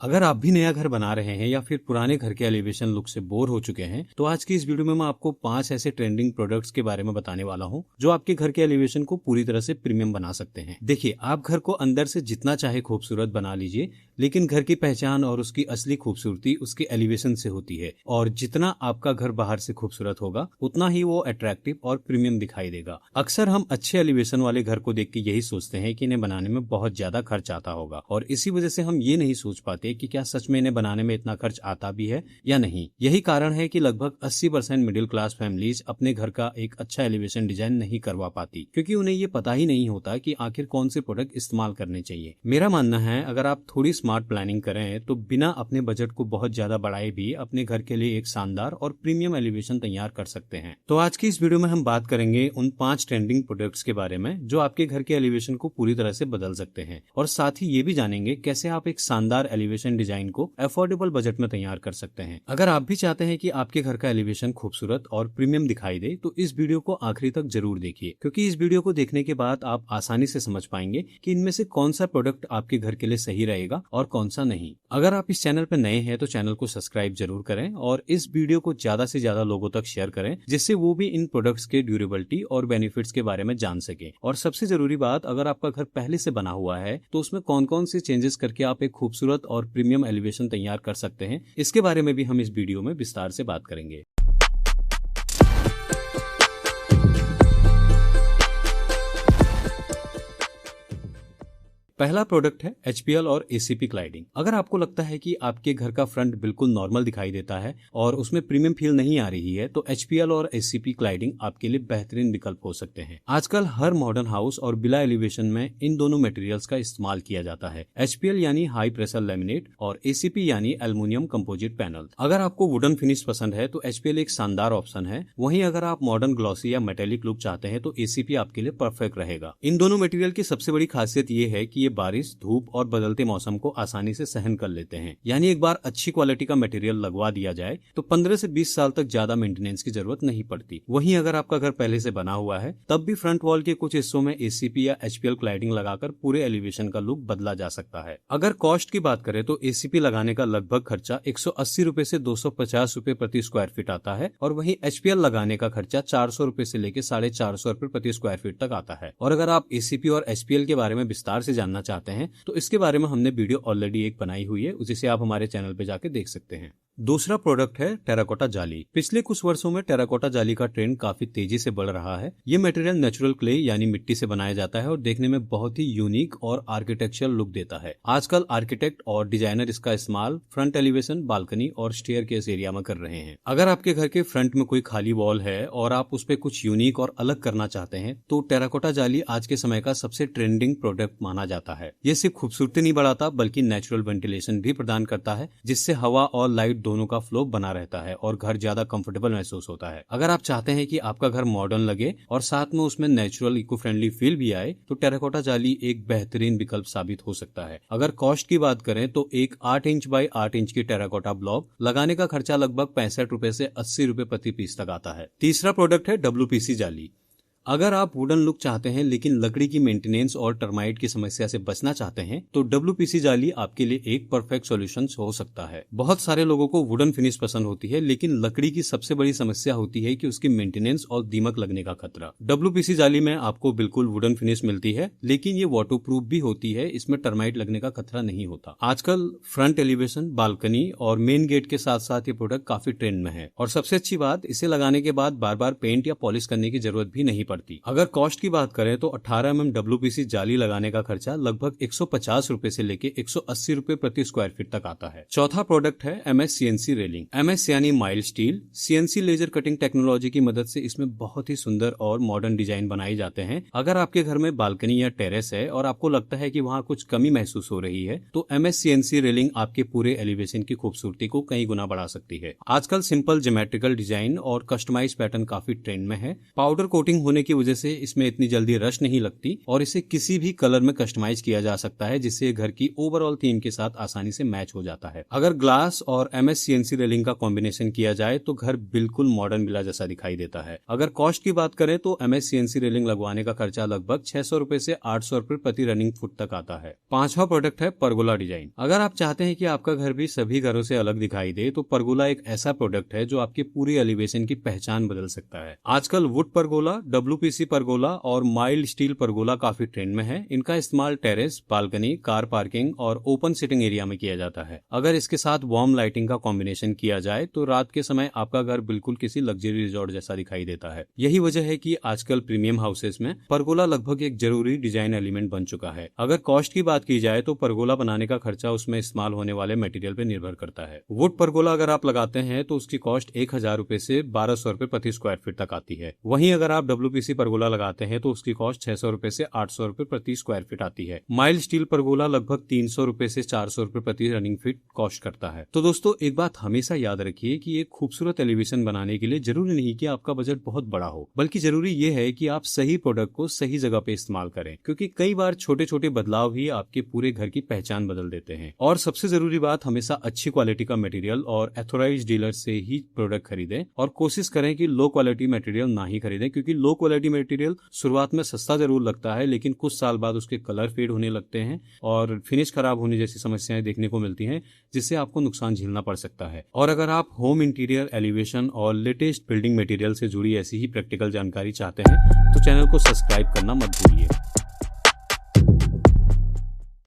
अगर आप भी नया घर बना रहे हैं या फिर पुराने घर के एलिवेशन लुक से बोर हो चुके हैं तो आज की इस वीडियो में मैं आपको 5 ऐसे ट्रेंडिंग प्रोडक्ट्स के बारे में बताने वाला हूं जो आपके घर के एलिवेशन को पूरी तरह से प्रीमियम बना सकते हैं। देखिए, आप घर को अंदर से जितना चाहे खूबसूरत बना लीजिए, लेकिन घर की पहचान और उसकी असली खूबसूरती उसके एलिवेशन से होती है। और जितना आपका घर बाहर से खूबसूरत होगा उतना ही वो अट्रैक्टिव और प्रीमियम दिखाई देगा। अक्सर हम अच्छे एलिवेशन वाले घर को देख के यही सोचते हैं कि इन्हें बनाने में बहुत ज्यादा खर्च आता होगा, और इसी वजह से हम ये नहीं सोच पाते कि क्या सच में इन्हें बनाने में इतना खर्च आता भी है या नहीं। यही कारण है कि लगभग 80% मिडिल क्लास फैमिलीज अपने घर का एक अच्छा एलिवेशन डिजाइन नहीं करवा पाती, क्योंकि उन्हें ये पता ही नहीं होता कि आखिर कौन से प्रोडक्ट इस्तेमाल करने चाहिए। मेरा मानना है, अगर आप थोड़ी स्मार्ट प्लानिंग करें तो बिना अपने बजट को बहुत ज्यादा बढ़ाए भी अपने घर के लिए एक शानदार और प्रीमियम एलिवेशन तैयार कर सकते हैं। तो आज की इस वीडियो में हम बात करेंगे उन 5 ट्रेंडिंग प्रोडक्ट्स के बारे में जो आपके घर के एलिवेशन को पूरी तरह से बदल सकते हैं, और साथ ही ये भी जानेंगे कैसे आप एक शानदार एलिवेशन डिजाइन को अफोर्डेबल बजट में तैयार कर सकते हैं। अगर आप भी चाहते हैं कि आपके घर का एलिवेशन खूबसूरत और प्रीमियम दिखाई दे तो इस वीडियो को आखिरी तक जरूर देखिए, क्योंकि इस वीडियो को देखने के बाद आप आसानी से समझ पाएंगे कि इनमें से कौन सा प्रोडक्ट आपके घर के लिए सही रहेगा और कौन सा नहीं। अगर आप इस चैनल पर नए हैं तो चैनल को सब्सक्राइब जरूर करें और इस वीडियो को ज्यादा से ज्यादा लोगों तक शेयर करें, जिससे वो भी इन प्रोडक्ट्स के ड्यूरेबिलिटी और बेनिफिट्स के बारे में जान सके। और सबसे जरूरी बात, अगर आपका घर पहले से बना हुआ है तो उसमें कौन कौन से चेंजेस करके आप एक खूबसूरत और प्रीमियम एलिवेशन तैयार कर सकते हैं, इसके बारे में भी हम इस वीडियो में विस्तार से बात करेंगे। पहला प्रोडक्ट है HPL और ACP क्लाइडिंग। अगर आपको लगता है कि आपके घर का फ्रंट बिल्कुल नॉर्मल दिखाई देता है और उसमें प्रीमियम फील नहीं आ रही है तो HPL और ACP क्लाइडिंग आपके लिए बेहतरीन विकल्प हो सकते हैं। आजकल हर मॉडर्न हाउस और विला एलिवेशन में इन दोनों मटेरियल्स का इस्तेमाल किया जाता है। HPL यानी हाई प्रेशर लैमिनेट और ACP यानी एल्युमिनियम कंपोजिट पैनल। अगर आपको वुडन फिनिश पसंद है तो HPL एक शानदार ऑप्शन है, वहीं अगर आप मॉडर्न ग्लॉसी या मेटेलिक लुक चाहते हैं तो ACP आपके लिए परफेक्ट रहेगा। इन दोनों मटेरियल की सबसे बड़ी खासियत ये है कि बारिश, धूप और बदलते मौसम को आसानी से सहन कर लेते हैं। यानी एक बार अच्छी क्वालिटी का मटेरियल लगवा दिया जाए तो 15 से 20 साल तक ज्यादा मेंटेनेंस की जरूरत नहीं पड़ती। वहीं अगर आपका घर पहले से बना हुआ है तब भी फ्रंट वॉल के कुछ हिस्सों में ACP या HPL क्लाइडिंग लगाकर पूरे एलिवेशन का लुक बदला जा सकता है। अगर कॉस्ट की बात करें तो ACP लगाने का लगभग खर्चा 180 रुपए से 250 रुपए प्रति स्क्वायर फीट आता है, और वहीं HPL लगाने का खर्चा 400 रुपए से लेकर 450 रुपए प्रति स्क्वायर फीट तक आता है। और अगर आप ACP और HPL के बारे में विस्तार से जानना चाहते हैं तो इसके बारे में हमने वीडियो ऑलरेडी एक बनाई हुई है, जिसे आप हमारे चैनल पे जाके देख सकते हैं। दूसरा प्रोडक्ट है टेराकोटा जाली। पिछले कुछ वर्षों में टेराकोटा जाली का ट्रेंड काफी तेजी से बढ़ रहा है। ये मटेरियल नेचुरल क्ले यानी मिट्टी से बनाया जाता है और देखने में बहुत ही यूनिक और आर्किटेक्चरल लुक देता है। आजकल आर्किटेक्ट और डिजाइनर इसका इस्तेमाल फ्रंट एलिवेशन, बालकनी और स्टेयरकेस एरिया में कर रहे हैं। अगर आपके घर के फ्रंट में कोई खाली वॉल है और आप उस पर कुछ यूनिक और अलग करना चाहते हैं तो टेराकोटा जाली आज के समय का सबसे ट्रेंडिंग प्रोडक्ट माना जाता है। ये सिर्फ खूबसूरती नहीं बढ़ाता बल्कि नेचुरल वेंटिलेशन भी प्रदान करता है, जिससे हवा और लाइट दोनों का फ्लो बना रहता है और घर ज्यादा कंफर्टेबल महसूस होता है। अगर आप चाहते हैं कि आपका घर मॉडर्न लगे और साथ में उसमें नेचुरल इको फ्रेंडली फील भी आए तो टेराकोटा जाली एक बेहतरीन विकल्प साबित हो सकता है। अगर कॉस्ट की बात करें तो एक 8 इंच बाय 8 इंच की टेराकोटा ब्लॉक लगाने का खर्चा लगभग 65 रुपए से 80 रुपए प्रति पीस तक आता है। तीसरा प्रोडक्ट है WPC जाली। अगर आप वुडन लुक चाहते हैं लेकिन लकड़ी की मेंटेनेंस और टर्माइट की समस्या से बचना चाहते हैं तो WPC जाली आपके लिए एक परफेक्ट सॉल्यूशन हो सकता है। बहुत सारे लोगों को वुडन फिनिश पसंद होती है, लेकिन लकड़ी की सबसे बड़ी समस्या होती है कि उसकी मेंटेनेंस और दीमक लगने का खतरा। WPC जाली में आपको बिल्कुल वुडन फिनिश मिलती है, लेकिन ये वाटरप्रूफ भी होती है, इसमें टर्माइट लगने का खतरा नहीं होता। आजकल फ्रंट एलिवेशन, बालकनी और मेन गेट के साथ साथ ये प्रोडक्ट काफी ट्रेंड में है, और सबसे अच्छी बात, इसे लगाने के बाद बार बार पेंट या पॉलिश करने की जरूरत भी नहीं पड़ती। अगर कॉस्ट की बात करें तो 18 mm WPC जाली लगाने का खर्चा लगभग 150 रुपए से लेके 180 रुपए प्रति स्क्वायर फीट तक आता है। चौथा प्रोडक्ट है MS CNC रेलिंग। MS यानी mild steel. CNC laser cutting technology की मदद से इसमें बहुत ही सुंदर और मॉडर्न डिजाइन बनाए जाते हैं। अगर आपके घर में बालकनी या टेरेस है और आपको लगता है कि वहाँ कुछ कमी महसूस हो रही है तो MS CNC रेलिंग आपके पूरे एलिवेशन की खूबसूरती को कई गुना बढ़ा सकती है। आजकल सिंपल ज्योमेट्रिकल डिजाइन और कस्टमाइज पैटर्न काफी ट्रेंड में है। पाउडर कोटिंग होने की वजह से इसमें इतनी जल्दी रश नहीं लगती और इसे किसी भी कलर में कस्टमाइज किया जा सकता है, जिससे घर की ओवरऑल थीम के साथ आसानी से मैच हो जाता है। अगर ग्लास और MS CNC रेलिंग का कॉम्बिनेशन किया जाए तो घर बिल्कुल मॉडर्न विला जैसा दिखाई देता है। अगर कॉस्ट की बात करें तो MS CNC रेलिंग लगवाने का खर्चा लगभग 600 रुपए से 800 रुपए प्रति रनिंग फुट तक आता है। पांचवा प्रोडक्ट है परगोला डिजाइन। अगर आप चाहते हैं कि आपका घर भी सभी घरों से अलग दिखाई दे तो परगोला एक ऐसा प्रोडक्ट है जो आपकी पूरी एलिवेशन की पहचान बदल सकता है। आजकल वुड परगोला, WPC परगोला और माइल्ड स्टील परगोला काफी ट्रेंड में है। इनका इस्तेमाल टेरेस, बालकनी, कार पार्किंग और ओपन सिटिंग एरिया में किया जाता है। अगर इसके साथ वार्म लाइटिंग का कॉम्बिनेशन किया जाए तो रात के समय आपका घर बिल्कुल किसी लग्जरी रिजॉर्ट जैसा दिखाई देता है। यही वजह है कि आजकल प्रीमियम हाउसेस में परगोला लगभग एक जरूरी डिजाइन एलिमेंट बन चुका है। अगर कॉस्ट की बात की जाए तो परगोला बनाने का खर्चा उसमें इस्तेमाल होने वाले मटेरियल पर निर्भर करता है। वुड परगोला अगर आप लगाते हैं तो उसकी कॉस्ट 1000 रुपए से 1200 रुपए प्रति स्क्वायर फीट तक आती है। वहीं अगर आप WPC परगोला लगाते हैं तो उसकी कॉस्ट 600 रुपए से 800 रुपए प्रति स्क्वायर फीट आती है। माइल्ड स्टील परगोला लगभग 300 रुपए से 400 रुपए प्रति रनिंग फीट कॉस्ट करता है। तो दोस्तों, एक बात हमेशा याद रखिए कि एक खूबसूरत एलिवेशन बनाने के लिए जरूरी नहीं कि आपका बजट बहुत बड़ा हो, बल्कि जरूरी यह है कि आप सही प्रोडक्ट को सही जगह पे इस्तेमाल करें, क्योंकि कई बार छोटे छोटे बदलाव ही आपके पूरे घर की पहचान बदल देते हैं। और सबसे जरूरी बात, हमेशा अच्छी क्वालिटी का मटेरियल और एथोराइज्ड डीलर से ही प्रोडक्ट खरीदें और कोशिश करें कि लो क्वालिटी मटेरियल ना ही खरीदें, क्योंकि लो क्वालिटी मटेरियल शुरुआत में सस्ता जरूर लगता है लेकिन कुछ साल बाद उसके कलर फेड होने लगते हैं और फिनिश खराब होने जैसी समस्याएं देखने को मिलती हैं, जिससे आपको नुकसान झेलना पड़ सकता है। और अगर आप होम इंटीरियर, एलिवेशन और लेटेस्ट बिल्डिंग मटेरियल से जुड़ी ऐसी ही प्रैक्टिकल जानकारी चाहते हैं तो चैनल को सब्सक्राइब करना मत भूलिए।